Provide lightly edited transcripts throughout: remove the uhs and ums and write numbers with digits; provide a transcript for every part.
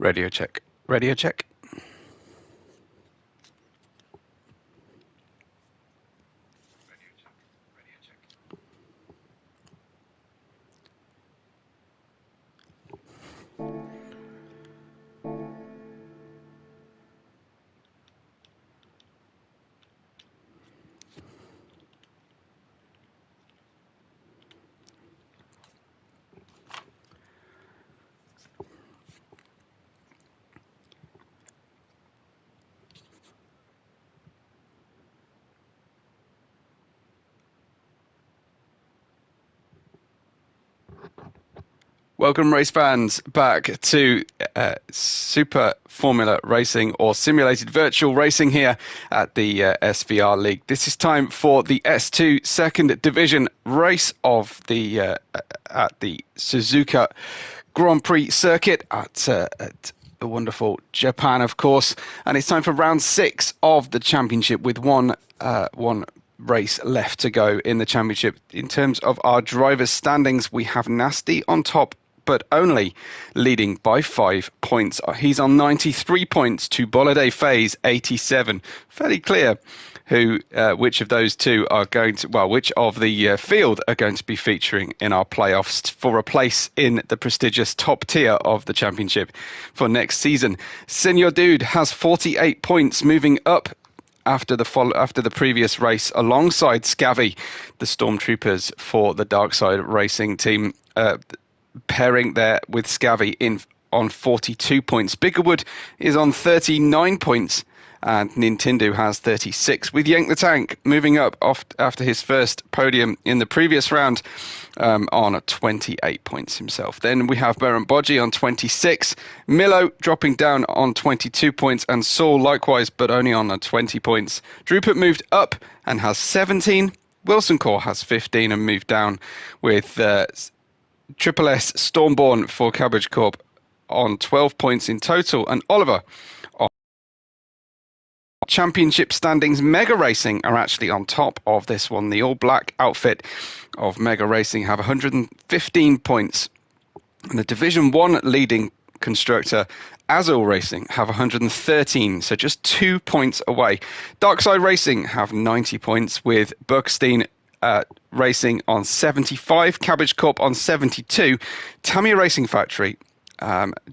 Radio check. Radio check. Welcome, race fans, back to Super Formula Racing or simulated virtual racing here at the SVR League. This is time for the S2 second division race of the at the Suzuka Grand Prix circuit at the wonderful Japan, of course. And it's time for round 6 of the championship with one race left to go in the championship. In terms of our drivers' standings, we have Nasty on top, but only leading by 5 points. He's on 93 points to Bolide Faye's 87. Fairly clear which of those two are going to, well, which of the field are going to be featuring in our playoffs for a place in the prestigious top tier of the championship for next season. Senor Dude has 48 points, moving up after the previous race alongside Scavvy, the Stormtroopers for the Darkside Racing team, pairing there with Scavvy on 42 points. Biggerwood is on 39 points and Nintendo has 36, with Yank the Tank moving up after his first podium in the previous round on 28 points himself. Then we have Baron Bodji on 26, Milo dropping down on 22 points, and Saul likewise, but only on 20 points. Drupert moved up and has 17. Wilson Core has 15 and moved down, with Triple S Stormborn for Cabbage Corp on 12 points in total, and Oliver on championship standings. Mega Racing are actually on top of this one. The all-black outfit of Mega Racing have 115 points, and the Division 1 leading constructor Azul Racing have 113, so just 2 points away. Darkside Racing have 90 points, with Buckstein Racing on 75, Cabbage Corp on 72, Tamiya Racing Factory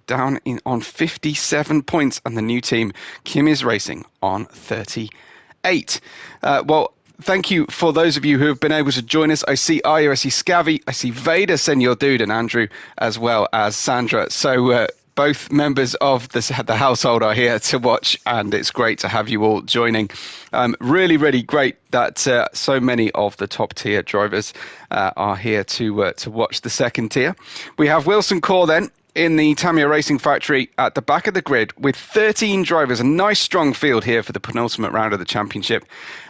down on 57 points, and the new team Kimmy's Racing on 38. Well, thank you for those of you who have been able to join us. I see Aya, I see Scavvy, I see Vader, Senor Dude, and Andrew, as well as Sandra. So both members of the household are here to watch, and it's great to have you all joining. Really, really great that so many of the top tier drivers are here to watch the second tier. We have Wilson Core then in the Tamiya Racing Factory at the back of the grid with 13 drivers. A nice strong field here for the penultimate round of the championship.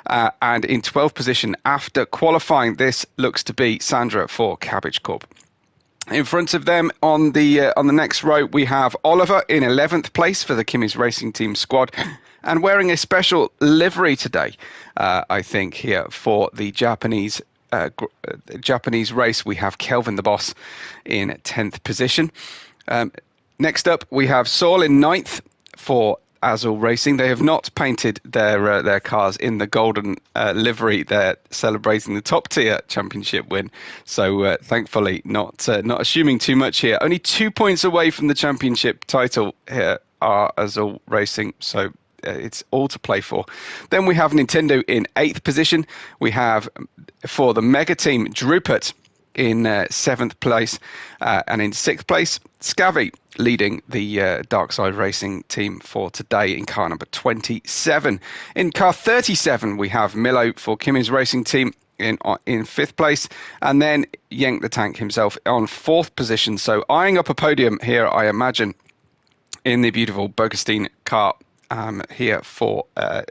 And in 12th position after qualifying, this looks to be Sandra for Cabbage Corp. In front of them on the next row, we have Oliver in 11th place for the Kimmy's Racing Team squad, and wearing a special livery today, I think, here for the Japanese race. We have Kelvin the Boss in 10th position. Next up, we have Saul in 9th for Azul Racing. They have not painted their cars in the golden livery. They're celebrating the top tier championship win, so thankfully not assuming too much here. Only 2 points away from the championship title here are Azul Racing, so it's all to play for. Then we have Nintendo in 8th position. We have, for the mega team, Drupert in 7th place, and in 6th place, Scavvy leading the Darkside Racing team for today in car number 27. In car 37, we have Milo for Kimmy's Racing team in 5th place, and then Yank the Tank himself on 4th position. So eyeing up a podium here, I imagine, in the beautiful Bogestein car here for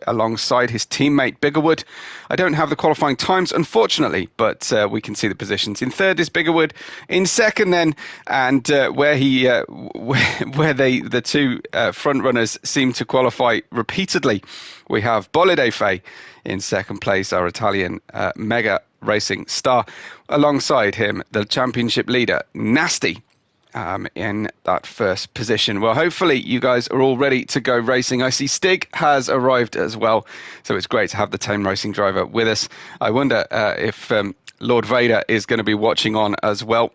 alongside his teammate Biggerwood. I don't have the qualifying times, unfortunately, but we can see the positions. In 3rd is Biggerwood. In 2nd, then, and where the two front runners seem to qualify repeatedly, we have Bolide Faye in 2nd place, our Italian Mega Racing star. Alongside him, the championship leader Nasty in that first position. Well, hopefully you guys are all ready to go racing. I see Stig has arrived as well, so it's great to have the Tame Racing driver with us. I wonder if Lord Vader is going to be watching on as well.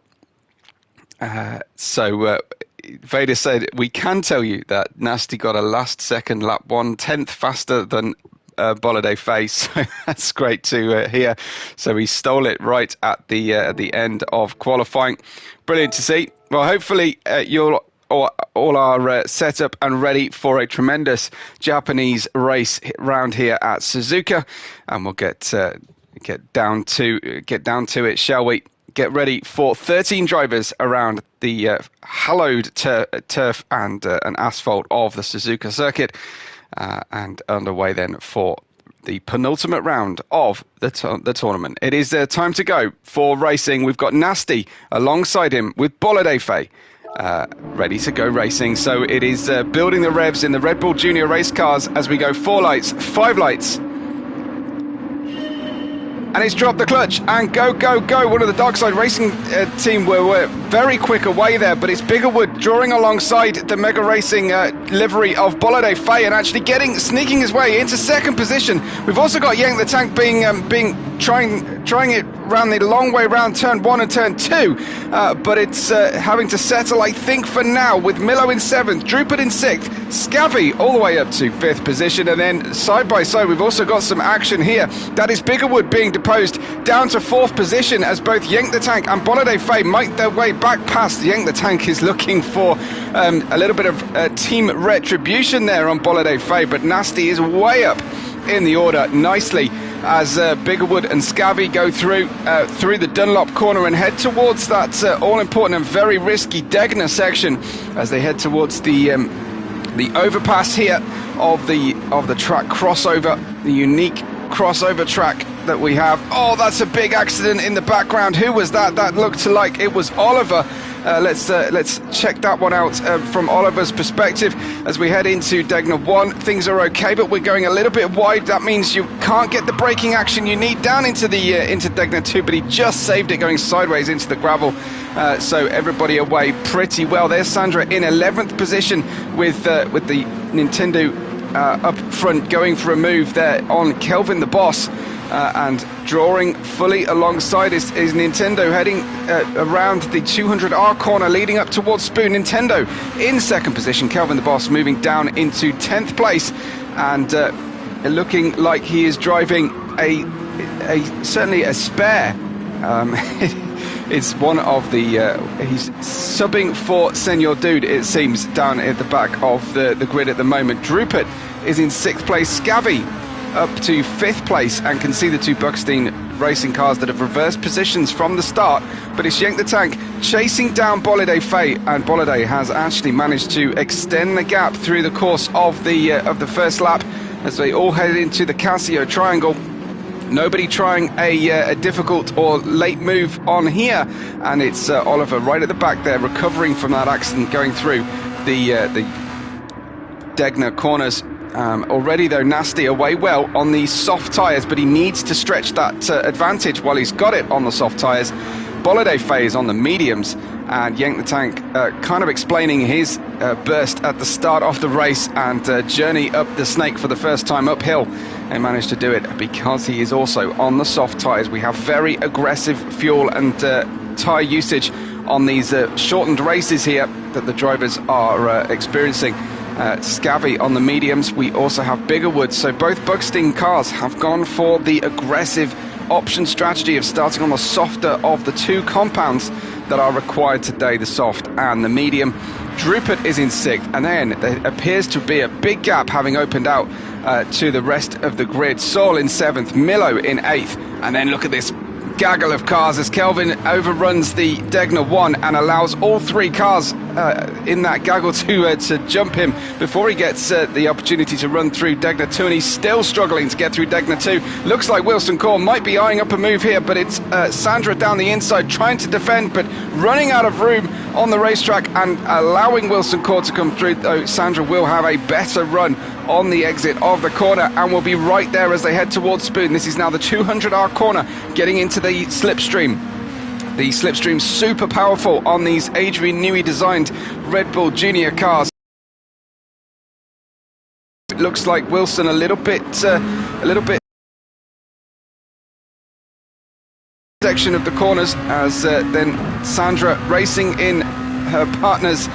Vader said, we can tell you that Nasty got a last second lap 1/10 faster than Boliday Face, so that's great to hear. So he stole it right at the end of qualifying. Brilliant to see. Well, hopefully you're all are set up and ready for a tremendous Japanese race round here at Suzuka, and we'll get down to it, shall we? Get ready for 13 drivers around the hallowed turf and asphalt of the Suzuka circuit, and underway then for the penultimate round of the tournament. It is time to go for racing. We've got Nasty alongside him with Boliday Faye, ready to go racing. So it is building the revs in the Red Bull Junior race cars as we go 4 lights, 5 lights. And it's dropped the clutch and go. One of the Darkside Racing team were very quick away there, but it's Biggerwood drawing alongside the Mega Racing livery of Boliday Faye and actually sneaking his way into second position. We've also got Yank the Tank trying it round the long way round turn 1 and turn 2, but it's having to settle, I think, for now, with Milo in 7th, Drupad in 6th, Scavvy all the way up to 5th position, and then side by side we've also got some action here. That is Biggerwood being deposed down to 4th position as both Yank the Tank and Boliday Faye make their way back past. Yank the Tank is looking for a little bit of team retribution there on Boliday Faye, but Nasty is way up in the order nicely as Biggerwood and Scavvy go through the Dunlop corner and head towards that all-important and very risky Degner section as they head towards the overpass here of the track crossover, the unique crossover track that we have. Oh, that's a big accident in the background. Who was that? That looked like it was Oliver. Let's check that one out from Oliver's perspective as we head into Degner 1. Things are okay, but we're going a little bit wide. That means you can't get the braking action you need down into Degner 2, but he just saved it going sideways into the gravel. So everybody away pretty well. There's Sandra in 11th position with the Nintendo up front going for a move there on Kelvin the Boss. And drawing fully alongside is Nintendo heading around the 200R corner leading up towards Spoon. Nintendo in second position, Kelvin the Boss moving down into 10th place and looking like he is driving certainly a spare. It's one of the he's subbing for Senor Dude, it seems, down at the back of the grid at the moment. Drupad is in 6th place, Scavvy up to 5th place, and can see the two Buckstein racing cars that have reversed positions from the start, but it's Yank the Tank chasing down Boliday Faye, and Boliday has actually managed to extend the gap through the course of the first lap as they all head into the Casio triangle. Nobody trying a difficult or late move on here, and it's Oliver right at the back there recovering from that accident going through the Degner corners. Already though, Nasty away well on the soft tyres, but he needs to stretch that advantage while he's got it on the soft tyres. Boliday Faye is on the mediums, and Yank the Tank kind of explaining his burst at the start of the race and journey up the Snake for the first time uphill, and managed to do it because he is also on the soft tyres. We have very aggressive fuel and tyre usage on these shortened races here that the drivers are experiencing. Scavvy on the mediums. We also have Biggerwood, so both Buckstein cars have gone for the aggressive option strategy of starting on the softer of the two compounds that are required today, the soft and the medium. Drupad is in 6th, and then there appears to be a big gap having opened out to the rest of the grid. Saul in 7th, Milo in 8th, and then look at this gaggle of cars as Kelvin overruns the Degner 1 and allows all 3 cars in that gaggle to jump him before he gets the opportunity to run through Degner 2, and he's still struggling to get through Degner 2. Looks like Wilson Core might be eyeing up a move here, but it's Sandra down the inside trying to defend, but running out of room on the racetrack and allowing Wilson Core to come through, though Sandra will have a better run on the exit of the corner and will be right there as they head towards Spoon. This is now the 200R corner getting into the slipstream The slipstream super powerful on these Adrian Newey designed Red Bull Junior cars. It looks like Wilson a little bit section of the corners as then Sandra racing in her partner's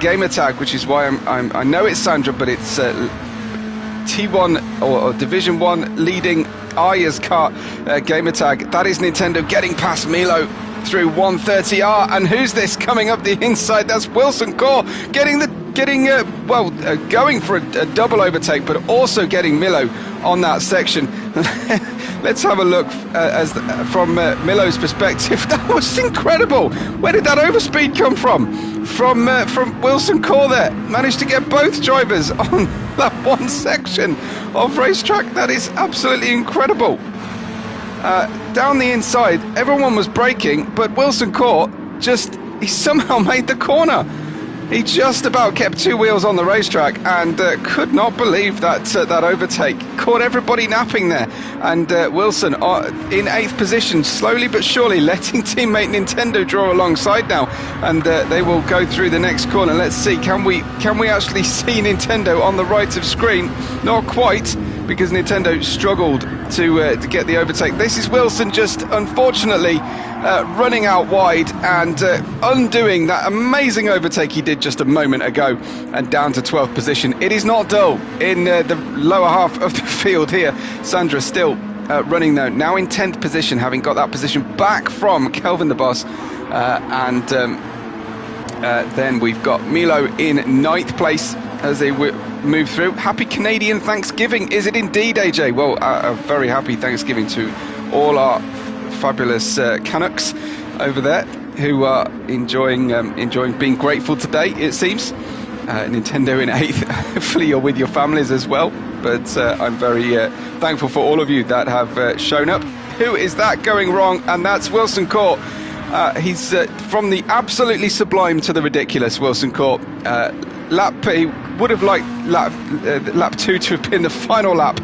gamer tag, which is why I know it's Sandra, but it's T1 or Division 1 leading Aya's car gamer tag. That is Nintendo getting past Milo through 130R, and who's this coming up the inside? That's Wilson Core getting going for a double overtake, but also getting Milo on that section. Let's have a look from Milo's perspective. That was incredible. Where did that overspeed come from? From Wilson Core there. Managed to get both drivers on that one section of racetrack. That is absolutely incredible. Down the inside, everyone was braking, but Wilson Core he somehow made the corner. He just about kept two wheels on the racetrack and could not believe that overtake. Caught everybody napping there. And Wilson in 8th position, slowly but surely letting teammate Nintendo draw alongside now. And they will go through the next corner. Let's see, can we actually see Nintendo on the right of screen? Not quite, because Nintendo struggled to get the overtake. This is Wilson just unfortunately running out wide and undoing that amazing overtake he did just a moment ago, and down to 12th position. It is not dull in the lower half of the field here. Sandra still running though, now in 10th position, having got that position back from Kelvin the Boss, and then we've got Milo in 9th place as they move through. Happy Canadian Thanksgiving, is it indeed, AJ? Well, a very happy Thanksgiving to all our fabulous Canucks over there who are enjoying being grateful today, it seems. Nintendo in 8th. Hopefully you're with your families as well, but I'm very thankful for all of you that have shown up. Who is that going wrong? And that's Wilson Core. He's from the absolutely sublime to the ridiculous. Wilson Core he would have liked lap 2 to have been the final lap,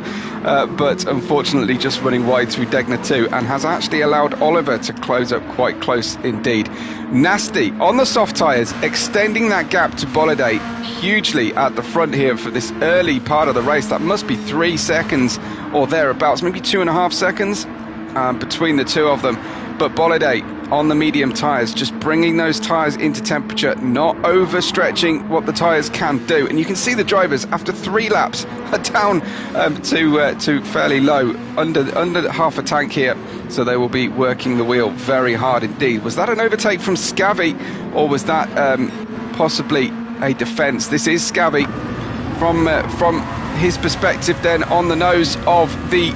but unfortunately just running wide through Degner 2, and has actually allowed Oliver to close up quite close indeed. Nasty on the soft tyres, extending that gap to Bolliday hugely at the front here for this early part of the race. That must be 3 seconds or thereabouts, maybe 2.5 seconds between the two of them. But Bolliday on the medium tyres, just bringing those tyres into temperature, not overstretching what the tyres can do. And you can see the drivers after 3 laps are down to fairly low, under half a tank here, so they will be working the wheel very hard indeed. Was that an overtake from Scavy, or was that possibly a defence? This is Scavy from his perspective then on the nose of the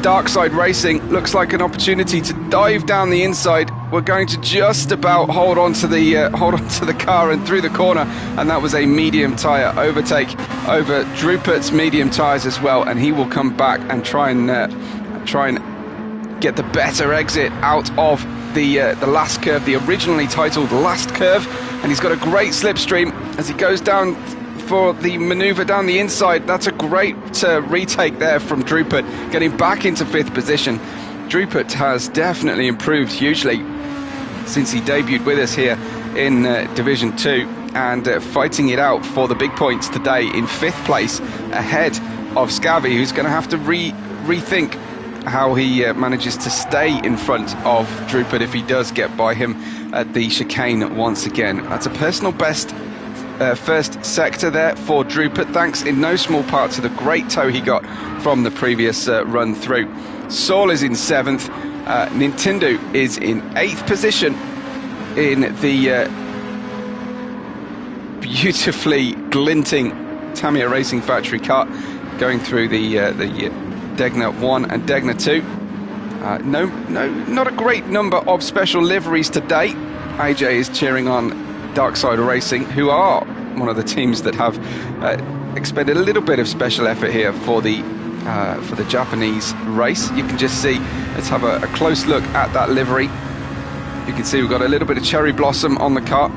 Dark Side Racing. Looks like an opportunity to dive down the inside. We're going to just about hold on to the car and through the corner, and that was a medium tyre overtake over Drupert's medium tyres as well, and he will come back and try and get the better exit out of the last curve, the originally titled last curve. And he's got a great slipstream as he goes down for the manoeuvre down the inside. That's a great retake there from Drupert, getting back into 5th position. Drupert has definitely improved hugely since he debuted with us here in Division 2, and fighting it out for the big points today in 5th place, ahead of Scavy, who's going to have to rethink how he manages to stay in front of Drupert if he does get by him at the chicane once again. That's a personal best first sector there for Drupert, thanks in no small part to the great tow he got from the previous run through. Saul is in 7th, Nintendo is in 8th position in the beautifully glinting Tamiya Racing Factory car, going through the Degner 1 and Degner 2. Not a great number of special liveries today. AJ is cheering on Darkside Racing, who are one of the teams that have expended a little bit of special effort here for the Japanese race. You can just see, let's have a close look at that livery. You can see we've got a little bit of cherry blossom on the car.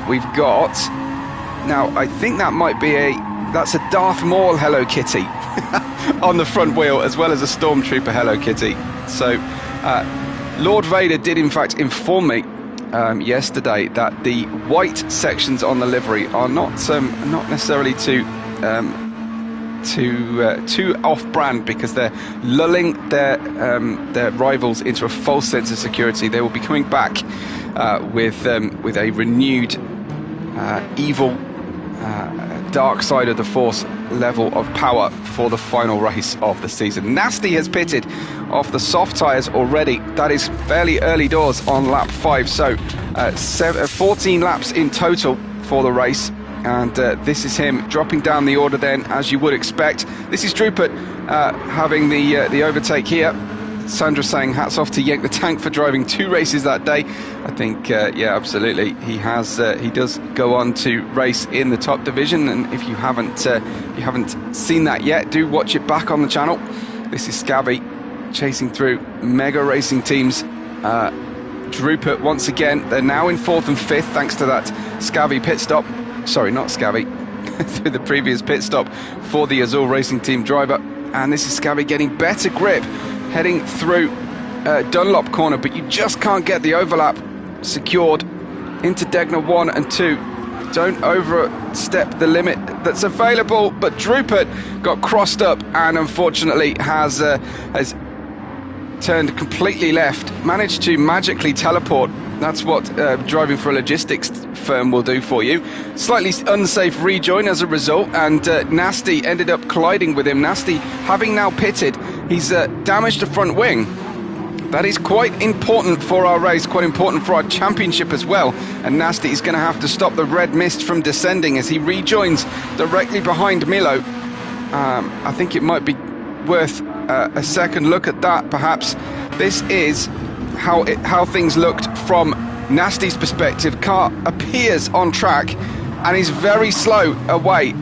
We've got, now I think that might be that's a Darth Maul Hello Kitty on the front wheel, as well as a Stormtrooper Hello Kitty. So Lord Vader did in fact inform me yesterday that the white sections on the livery are not necessarily too off-brand, because they're lulling their rivals into a false sense of security. They will be coming back with a renewed evil, dark side of the force level of power for the final race of the season. Nasty has pitted off the soft tyres already. That is fairly early doors on lap 5, so 14 laps in total for the race. And this is him dropping down the order then, as you would expect. This is Drupert having the overtake here. Sandra saying hats off to Yank the Tank for driving 2 races that day. I think, yeah, absolutely. He does go on to race in the top division, and if you haven't seen that yet, do watch it back on the channel. This is Scabby chasing through Mega Racing Teams. Drupert once again. They're now in 4th and 5th thanks to that Scabby pit stop. Sorry, not Scabby. Through the previous pit stop for the Azul Racing Team driver. And this is Scabby getting better grip, heading through Dunlop corner, but you just can't get the overlap secured into Degner 1 and 2. Don't overstep the limit that's available, but Drupert got crossed up and unfortunately has turned completely left, managed to magically teleport. That's what driving for a logistics firm will do for you. Slightly unsafe rejoin as a result, and Nasty ended up colliding with him. Nasty, having now pitted, he's damaged the front wing. That is quite important for our race, quite important for our championship as well. And Nasty is going to have to stop the red mist from descending as he rejoins directly behind Milo. I think it might be worth a second look at that, perhaps. This is how things looked from Nasty's perspective. Car appears on track and is very slow away.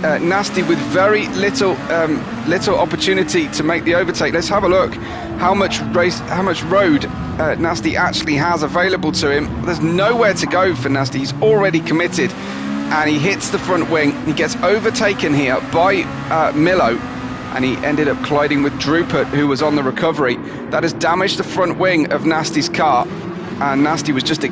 Nasty with very little opportunity to make the overtake. Let's have a look how much road Nasty actually has available to him. There's nowhere to go for Nasty. He's already committed, and he hits the front wing. He gets overtaken here by Milo, and he ended up colliding with Drupert, who was on the recovery. That has damaged the front wing of Nasty's car, and Nasty was just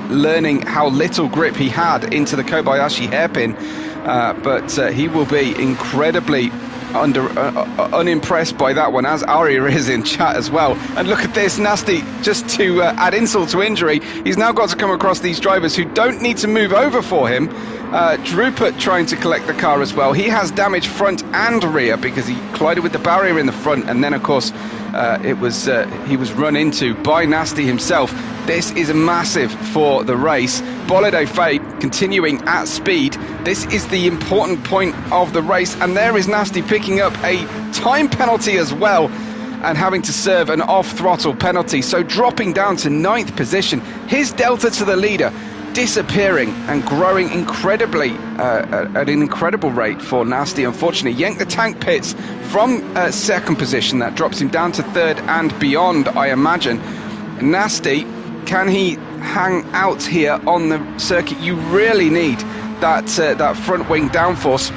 learning how little grip he had into the Kobayashi hairpin, but he will be incredibly unimpressed by that one, as Aria is in chat as well. And look at this, Nasty, just to add insult to injury, he's now got to come across these drivers who don't need to move over for him. Drupert trying to collect the car as well. He has damage front and rear because he collided with the barrier in the front, and then of course he was run into by Nasty himself. This is massive for the race. Bolide Faye continuing at speed. This is the important point of the race, and there is Nasty picking up a time penalty as well and having to serve an off-throttle penalty, so dropping down to 9th position. His delta to the leader disappearing and growing incredibly at an incredible rate for Nasty. Unfortunately, Yank the Tank pits from 2nd position. That drops him down to 3rd and beyond, I imagine. Nasty, can he hang out here on the circuit? You really need that front wing downforce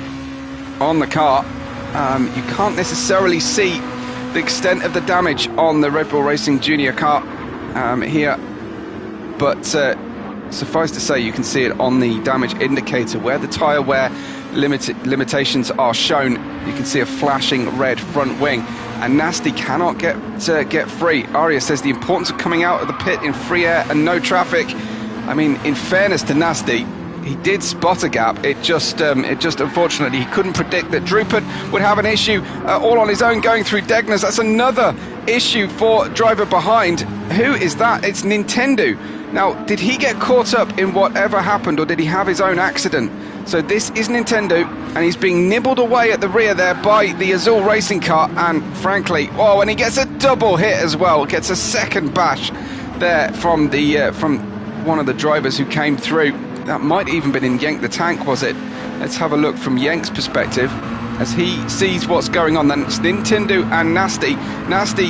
on the car. You can't necessarily see the extent of the damage on the Red Bull Racing Junior car here, but suffice to say, you can see it on the damage indicator where the tyre wear limitations are shown. You can see a flashing red front wing, and Nasty cannot get free. Aria says the importance of coming out of the pit in free air and no traffic. I mean, in fairness to Nasty, he did spot a gap. It just unfortunately he couldn't predict that Drupert would have an issue all on his own going through Degners. That's another issue for driver behind. Who is that? It's Nintendo. Now, did he get caught up in whatever happened, or did he have his own accident? So this is Nintendo, and he's being nibbled away at the rear there by the Azul Racing car, and frankly, oh, and he gets a double hit as well, gets a second bash there from one of the drivers who came through. That might even been in Yank the Tank, was it? Let's have a look from Yank's perspective as he sees what's going on. Then it's Nintendo and Nasty. Nasty,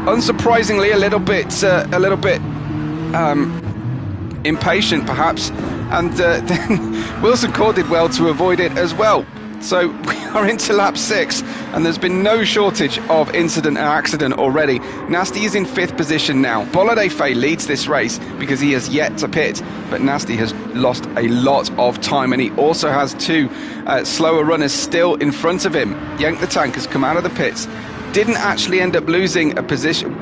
unsurprisingly, a little bit impatient perhaps, and then Wilson Core did well to avoid it as well. So we are into lap 6, and there's been no shortage of incident and accident already. Nasty is in 5th position now. Bolide leads this race because he has yet to pit, but Nasty has lost a lot of time, and he also has 2 slower runners still in front of him. Yank the Tank has come out of the pits, didn't actually end up losing a position,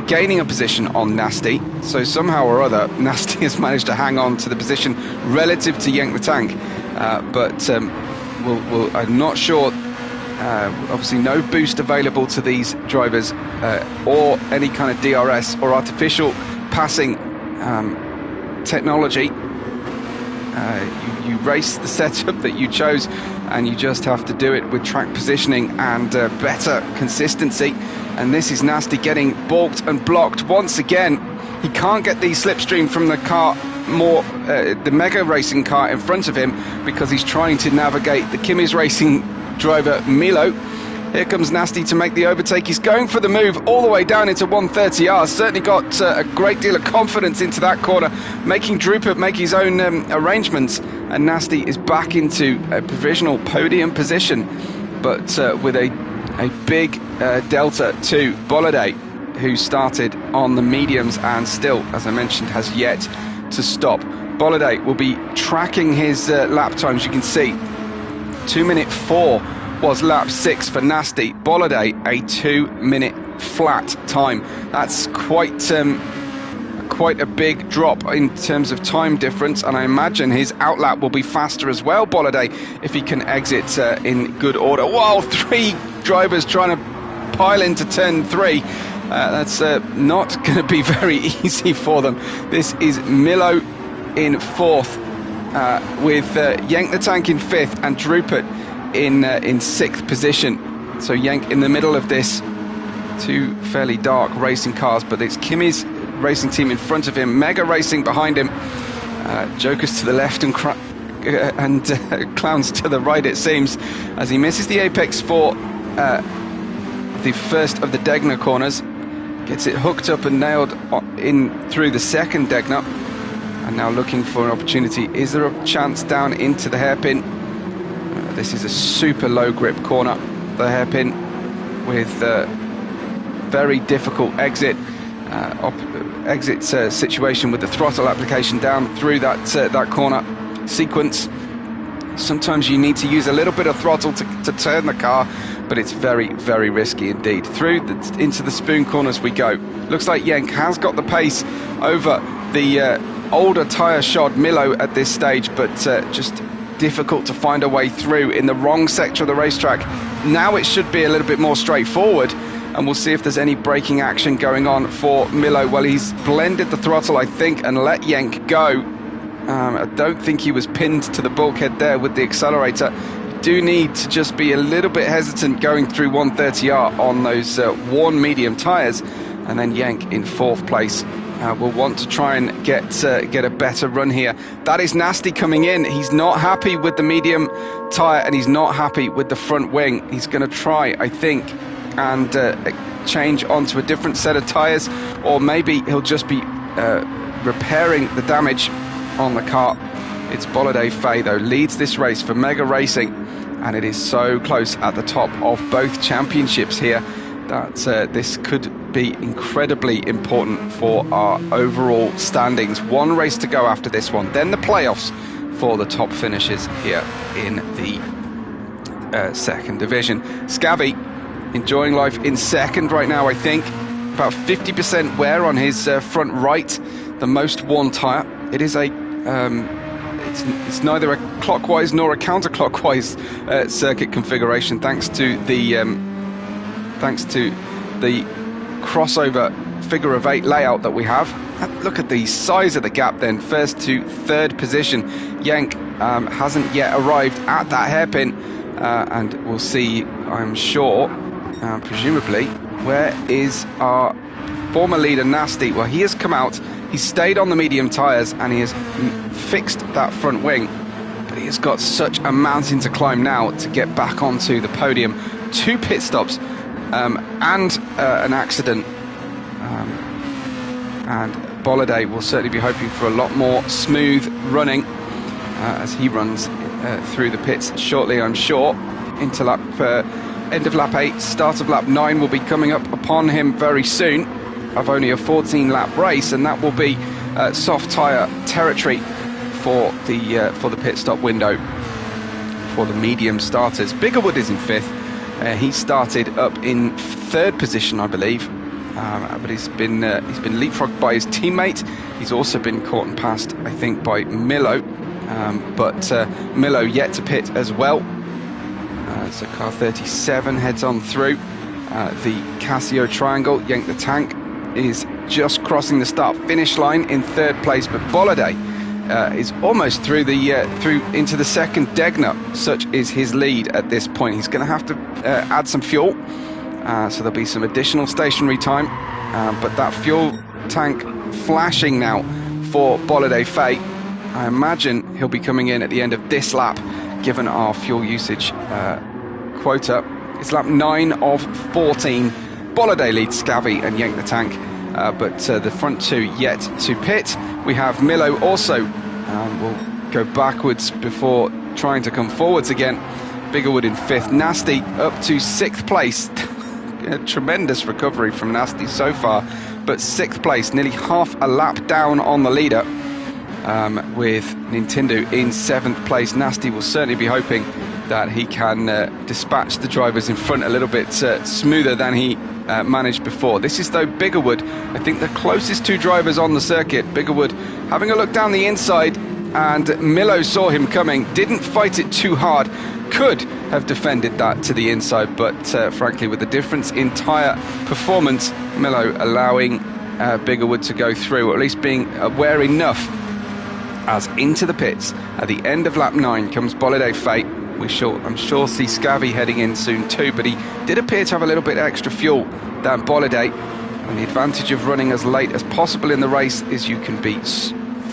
gaining a position on Nasty, so somehow or other Nasty has managed to hang on to the position relative to Yank the Tank, but I'm not sure. Obviously no boost available to these drivers, or any kind of DRS or artificial passing technology. You race the setup that you chose, and you just have to do it with track positioning and better consistency. And this is Nasty getting balked and blocked once again. He can't get the slipstream from the car, the Mega Racing car in front of him, because he's trying to navigate the Kimmy's Racing driver Milo. Here comes Nasty to make the overtake. He's going for the move all the way down into 130R. Certainly got a great deal of confidence into that corner, making Drupert make his own arrangements. And Nasty is back into a provisional podium position, but with a big delta to Bolide, who started on the mediums and still, as I mentioned, has yet to stop. Bolide will be tracking his lap times. You can see 2:04 was lap 6 for Nasty. Bolide, a 2-minute flat time. That's quite a big drop in terms of time difference, and I imagine his outlap will be faster as well, Bolide, if he can exit in good order. Wow, 3 drivers trying to pile into turn 3. That's not going to be very easy for them. This is Milo in 4th, with Yank the Tank in 5th and Drupert in 6th position. So Yank in the middle of this, 2 fairly dark racing cars, but it's Kimmy's Racing team in front of him, Mega Racing behind him, Jokers to the left and Clowns to the right, it seems, as he misses the apex for the first of the Degner corners, gets it hooked up and nailed in through the second Degner, and now looking for an opportunity. Is there a chance down into the hairpin? This is a super low grip corner, the hairpin, with very difficult exit situation with the throttle application down through that corner sequence. Sometimes you need to use a little bit of throttle to turn the car, but it's very, very risky indeed. Into the spoon corners we go. Looks like Yank has got the pace over the older tyre shod Milo at this stage, but just difficult to find a way through in the wrong sector of the racetrack. Now it should be a little bit more straightforward, and we'll see if there's any braking action going on for Milo. Well, he's blended the throttle, I think, and let Yank go. I don't think he was pinned to the bulkhead there with the accelerator. You do need to just be a little bit hesitant going through 130R on those worn medium tyres. And then Yank in 4th place will want to try and get a better run here. That is Nasty coming in. He's not happy with the medium tyre, and he's not happy with the front wing. He's going to try, I think, and change onto a different set of tyres, or maybe he'll just be repairing the damage on the car. It's Bolide though, leads this race for Mega Racing, and it is so close at the top of both championships here that this could be incredibly important for our overall standings. One race to go after this one, then the playoffs for the top finishes here in the second division. Scabby enjoying life in second right now, I think. About 50% wear on his front right, the most worn tyre. It is it's neither a clockwise nor a counterclockwise circuit configuration, thanks to the crossover figure of 8 layout that we have. Look at the size of the gap then, first to third position. Yank hasn't yet arrived at that hairpin, and we'll see, I'm sure, presumably, where is our former leader Nasty? Well, he has come out, he's stayed on the medium tyres, and he has fixed that front wing, but he has got such a mountain to climb now to get back onto the podium. 2 pit stops and an accident, and Bolide will certainly be hoping for a lot more smooth running as he runs through the pits shortly, I'm sure. into end of lap 8. Start of lap 9 will be coming up upon him very soon, of only a 14-lap race, and that will be soft tyre territory for the pit stop window for the medium starters. Biggerwood is in 5th. He started up in 3rd position, I believe, but he's been leapfrogged by his teammate. He's also been caught and passed, I think, by Milo, but Milo yet to pit as well. So car 37 heads on through the Casio Triangle. Yank the Tank is just crossing the start-finish line in 3rd place, but Bolliday is almost through into the second Degner. Such is his lead at this point. He's going to have to add some fuel, so there'll be some additional stationary time, but that fuel tank flashing now for Bolliday Fate. I imagine he'll be coming in at the end of this lap, given our fuel usage quota. It's lap 9 of 14. Bolliday leads Scavvy and Yank the Tank, but the front two yet to pit. We have Milo also will go backwards before trying to come forwards again. Biggerwood in 5th. Nasty up to 6th place. A tremendous recovery from Nasty so far, but 6th place, nearly half a lap down on the leader, with Nintendo in 7th place. Nasty will certainly be hoping that he can dispatch the drivers in front a little bit smoother than he managed before. This is, though, Biggerwood, I think the closest two drivers on the circuit. Biggerwood having a look down the inside, and Milo saw him coming, didn't fight it too hard, could have defended that to the inside, but frankly, with the difference in tyre performance, Milo allowing Biggerwood to go through, or at least being aware enough, as into the pits at the end of lap 9 comes Bolliday Fate. I'm sure see Scavvy heading in soon too, but he did appear to have a little bit extra fuel than Bolliday, and the advantage of running as late as possible in the race is you can be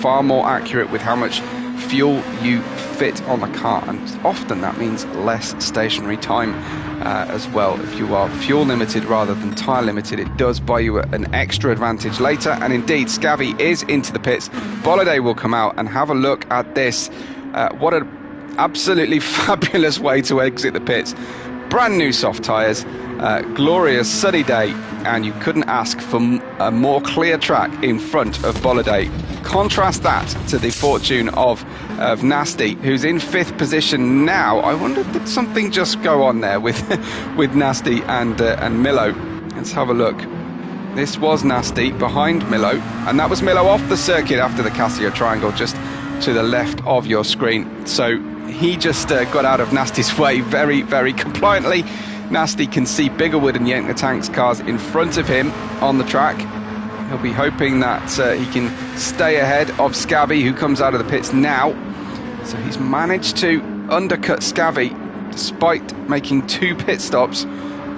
far more accurate with how much fuel you fit on the car, and often that means less stationary time as well. If you are fuel limited rather than tyre limited, it does buy you an extra advantage later, and indeed Scavvy is into the pits. Bolliday will come out and have a look at this. What an absolutely fabulous way to exit the pits. Brand new soft tyres, glorious sunny day, and you couldn't ask for a more clear track in front of Bolliday. Contrast that to the fortune of Nasty, who's in 5th position now. I wonder, did something just go on there with Nasty and Milo? Let's have a look. This was Nasty behind Milo, and that was Milo off the circuit after the Casio Triangle, just to the left of your screen. So he just got out of Nasty's way very, very compliantly. Nasty can see Biggerwood and Yank the Tank's cars in front of him on the track. He'll be hoping that he can stay ahead of Scavvy, who comes out of the pits now. So he's managed to undercut Scavvy despite making 2 pit stops.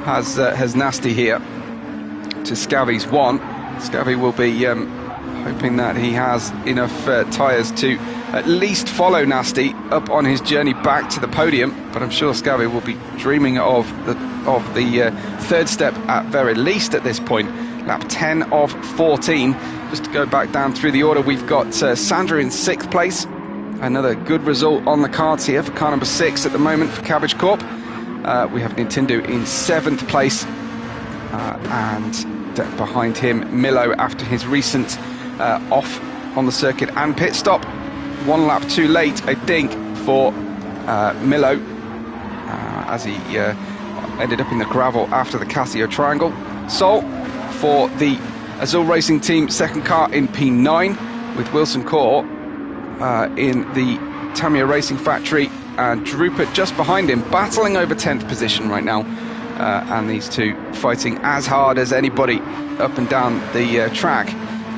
Has Nasty here to Scavvy's 1. Scavvy will be hoping that he has enough tyres to at least follow Nasty up on his journey back to the podium, but I'm sure Scavvy will be dreaming of the 3rd step at very least at this point. Lap 10 of 14. Just to go back down through the order, we've got Sandra in 6th place. Another good result on the cards here for car number 6 at the moment for Cabbage Corp. We have Nintendo in 7th place, and behind him Milo after his recent off on the circuit and pit stop. 1 lap too late, I think, for Milo, as he ended up in the gravel after the Casio Triangle. So for the Azul Racing Team, 2nd car in P9 with Wilson Core in the Tamiya Racing Factory, and Drupert just behind him, battling over 10th position right now, and these two fighting as hard as anybody up and down the track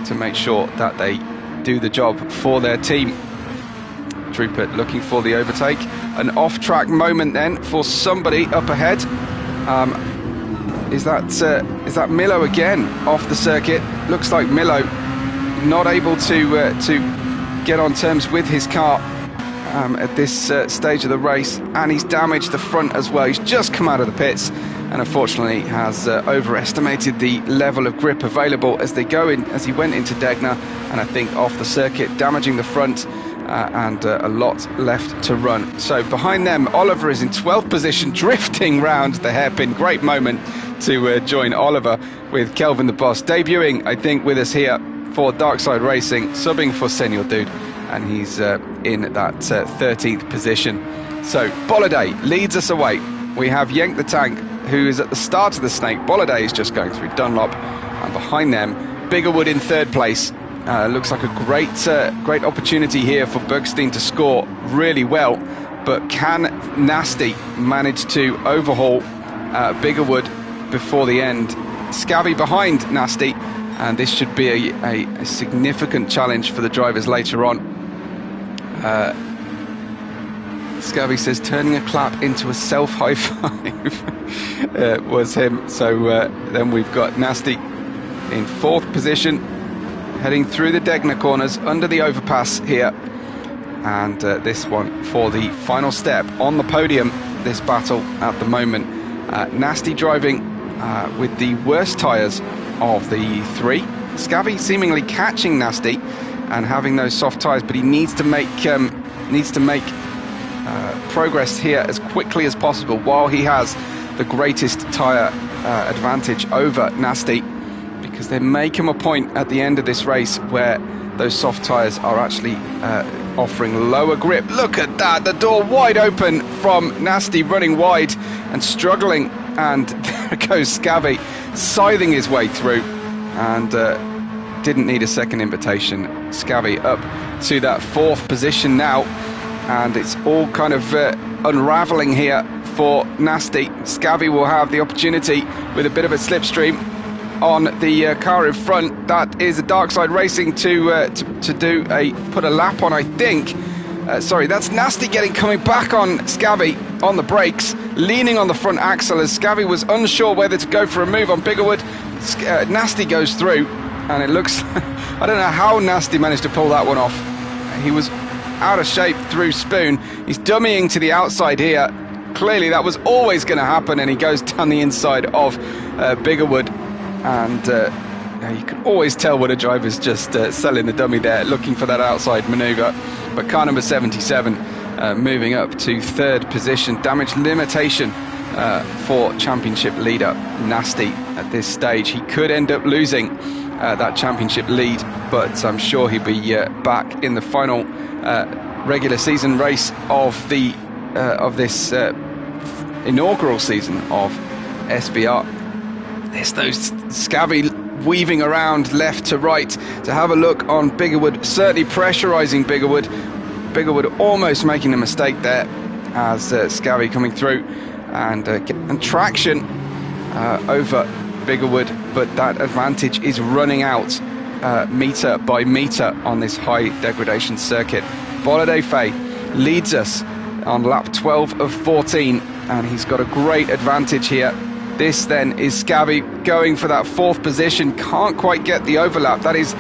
to make sure that they do the job for their team. Drupert looking for the overtake. An off-track moment then for somebody up ahead. Is that Milo again off the circuit? Looks like Milo not able to get on terms with his car at this stage of the race, and he's damaged the front as well. He's just come out of the pits and unfortunately has overestimated the level of grip available as he went into Degner, and I think off the circuit, damaging the front. and a lot left to run. So behind them, Oliver is in 12th position, drifting round the hairpin. Great moment to join Oliver with Kelvin the Boss, debuting, I think, with us here for Darkside Racing, subbing for Senior Dude, and he's in that 13th position. So Bolliday leads us away. We have Yank the Tank, who is at the start of the snake. Bolliday is just going through Dunlop, and behind them, Biggerwood in 3rd place. Looks like a great opportunity here for Bergstein to score really well, but can Nasty manage to overhaul Biggerwood before the end? Scabby behind Nasty, and this should be a significant challenge for the drivers later on. Scabby says turning a clap into a self-high five was him. So then we've got Nasty in 4th position, heading through the Degner corners under the overpass here, and this one for the final step on the podium. This battle at the moment, Nasty driving with the worst tyres of the 3. Scabby seemingly catching Nasty and having those soft tyres, but he needs to make progress here as quickly as possible while he has the greatest tyre advantage over Nasty, because there may come a point at the end of this race where those soft tyres are actually offering lower grip. Look at that, the door wide open from Nasty, running wide and struggling, and there goes Scabby scything his way through, and didn't need a second invitation. Scabby up to that 4th position now, and it's all kind of unraveling here for Nasty. Scabby will have the opportunity with a bit of a slipstream on the car in front. That is a Darkside Racing to put a lap on, I think. Sorry, that's Nasty coming back on Scabby on the brakes, leaning on the front axle as Scabby was unsure whether to go for a move on Biggerwood. Nasty goes through, and it looks I don't know how Nasty managed to pull that one off. He was out of shape through Spoon. He's dummying to the outside here. Clearly that was always going to happen, and he goes down the inside of Biggerwood, and you can always tell when a driver's just selling the dummy there, looking for that outside manoeuvre. But car number 77 moving up to 3rd position. Damage limitation for championship leader Nasty at this stage. He could end up losing that championship lead, but I'm sure he'll be back in the final regular season race of this inaugural season of SVR. There's those Scabby weaving around left to right to have a look on Biggerwood, certainly pressurising Biggerwood. Biggerwood almost making a mistake there as Scabby coming through and traction over Biggerwood, but that advantage is running out metre by metre on this high degradation circuit. Bolliday Faye leads us on lap 12 of 14, and he's got a great advantage here. This then is Scabby going for that 4th position, can't quite get the overlap. That is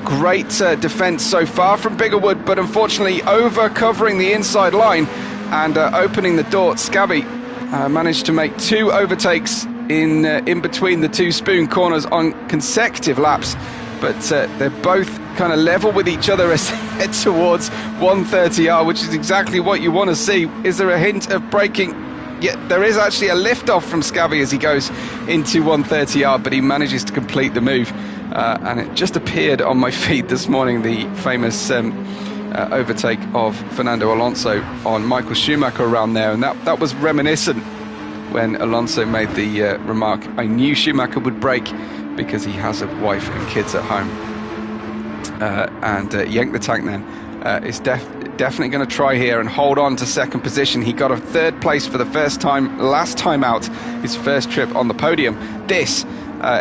great defence so far from Biggerwood, but unfortunately over covering the inside line and opening the door. Scabby managed to make 2 overtakes in between the 2 Spoon corners on consecutive laps, but they're both kind of level with each other as they head towards 130R, which is exactly what you want to see. Is there a hint of braking? Yeah, there is actually a lift-off from Scabby as he goes into 130R, but he manages to complete the move. And it just appeared on my feed this morning, the famous overtake of Fernando Alonso on Michael Schumacher around there, and that was reminiscent when Alonso made the remark, I knew Schumacher would brake because he has a wife and kids at home. Yank the Tank then is definitely going to try here and hold on to 2nd position. He got a 3rd place for the first time last time out, his first trip on the podium. This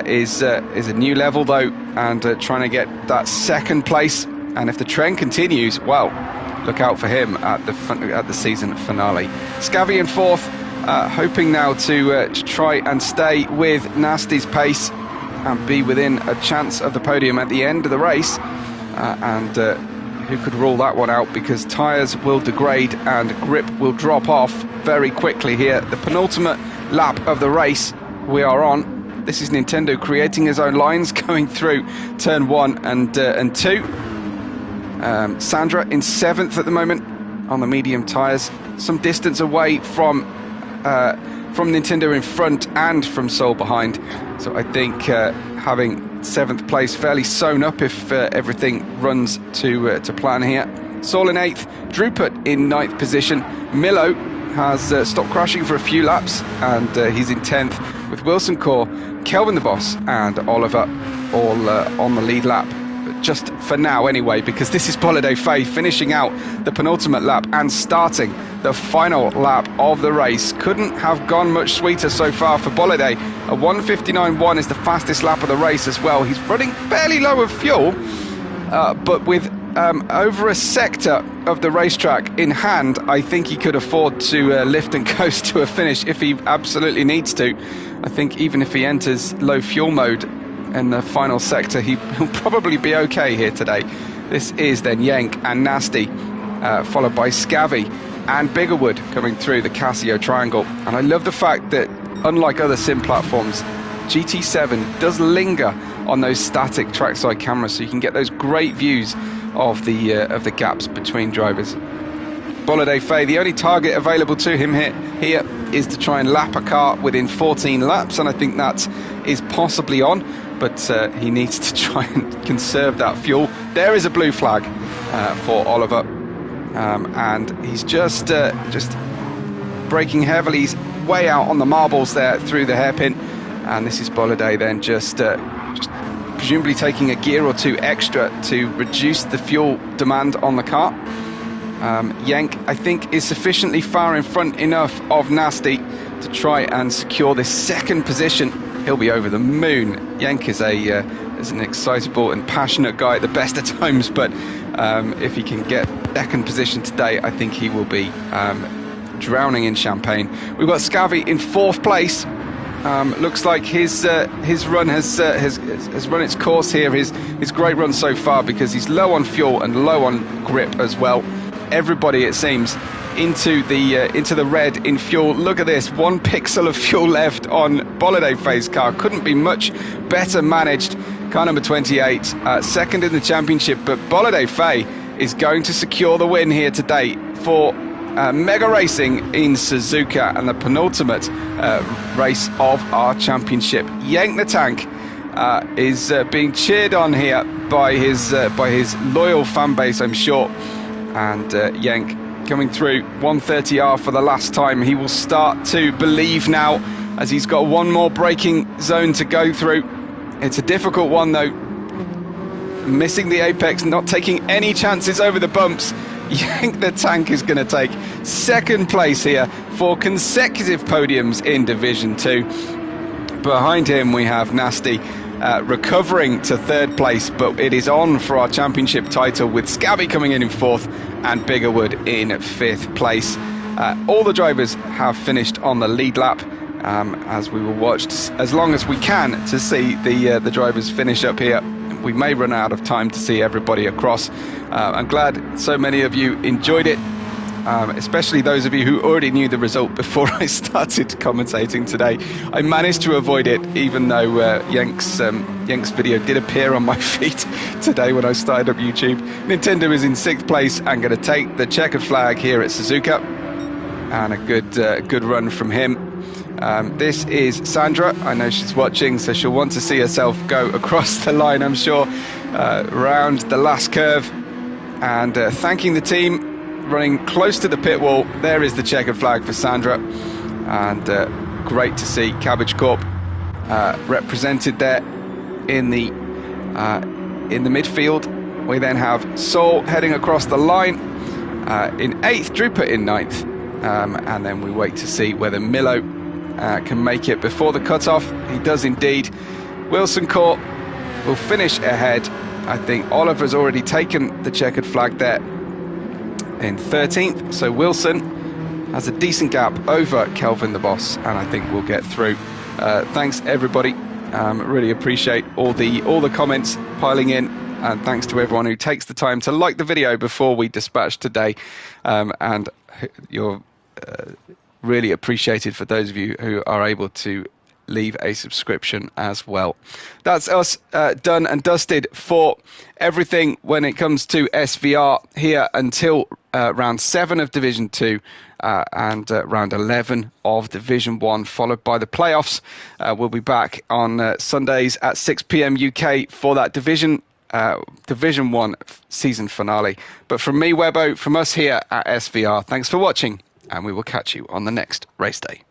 is a new level though, and trying to get that 2nd place, and if the trend continues, well, look out for him at the season finale. Scabby in 4th, hoping now to try and stay with Nasty's pace and be within a chance of the podium at the end of the race, and who could rule that one out, because tyres will degrade and grip will drop off very quickly here. The penultimate lap of the race we are on. This is Nintendo creating his own lines going through turn 1 and 2. Sandra in 7th at the moment on the medium tyres, some distance away from Nintendo in front and from Seoul behind. So I think having 7th place fairly sewn up if everything runs to plan here. Seoul in 8th, Drupert in 9th position. Milo has stopped crashing for a few laps, and he's in 10th with Wilson Core, Kelvin the Boss and Oliver all on the lead lap. But just for now anyway, because this is Bolide Faye finishing out the penultimate lap and starting the final lap of the race. Couldn't have gone much sweeter so far for Bolide. A 1:59.1 is the fastest lap of the race as well. He's running fairly low of fuel, but with over a sector of the racetrack in hand, I think he could afford to lift and coast to a finish if he absolutely needs to. I think even if he enters low fuel mode in the final sector, he'll probably be okay here today. This is then Yenk and Nasty, followed by Scavvy and Biggerwood coming through the Casio triangle. And I love the fact that, unlike other sim platforms, GT7 does linger on those static trackside cameras, so you can get those great views of the gaps between drivers. Bolide Faye, the only target available to him here is to try and lap a car within 14 laps, and I think that is possibly on, but he needs to try and conserve that fuel. There is a blue flag for Oliver, and he's just braking heavily. He's way out on the marbles there through the hairpin, and this is Bolide then just presumably taking a gear or two extra to reduce the fuel demand on the car. Yenk, I think, is sufficiently far in front enough of Nasty to try and secure this second position. He'll be over the moon. Yenk is an excitable and passionate guy at the best of times, but if he can get second position today, I think he will be drowning in champagne. We've got Scavvy in 4th place. Looks like his run has run its course here. His great run so far, because he's low on fuel and low on grip as well. Everybody, it seems, into the red in fuel. Look at this, 1 pixel of fuel left on Bolide Faye's car. Couldn't be much better managed. Car number 28, second in the championship, but Bolide Faye is going to secure the win here today for Mega Racing in Suzuka, and the penultimate race of our championship. Yenk the Tank is being cheered on here by his loyal fan base, I'm sure. And Yenk coming through 130R for the last time. He will start to believe now, as he's got one more braking zone to go through. It's a difficult one though. Missing the apex, not taking any chances over the bumps. Yenk the Tank is going to take second place here for consecutive podiums in Division 2. Behind him we have Nasty recovering to 3rd place, but it is on for our championship title with Scabby coming in 4th and Biggerwood in 5th place. All the drivers have finished on the lead lap, as we will watch as long as we can to see the drivers finish up here. We may run out of time to see everybody across. I'm glad so many of you enjoyed it, especially those of you who already knew the result before I started commentating today. I managed to avoid it, even though Yenk's video did appear on my feed today when I started up YouTube. Nintendo is in 6th place and going to take the checkered flag here at Suzuka, and a good run from him. This is Sandra. I know she's watching, so she'll want to see herself go across the line, I'm sure, round the last curve, and thanking the team, running close to the pit wall. There is the checkered flag for Sandra, and great to see Cabbage Corp represented there in the midfield. We then have Seoul heading across the line in 8th, Drupert in 9th, and then we wait to see whether Milo can make it before the cut-off. He does indeed. Wilson Court will finish ahead. I think Oliver's already taken the checkered flag there in 13th, so Wilson has a decent gap over Kelvin the Boss, and I think we'll get through. Thanks everybody, really appreciate all the comments piling in, and thanks to everyone who takes the time to like the video before we dispatch today, and you're really appreciated for those of you who are able to leave a subscription as well. That's us done and dusted for everything when it comes to SVR here until round 7 of Division 2 and round 11 of Division 1, followed by the playoffs. We'll be back on Sundays at 6 p.m. UK for that Division 1 season finale. But from me, Webbo, from us here at SVR, thanks for watching, and we will catch you on the next race day.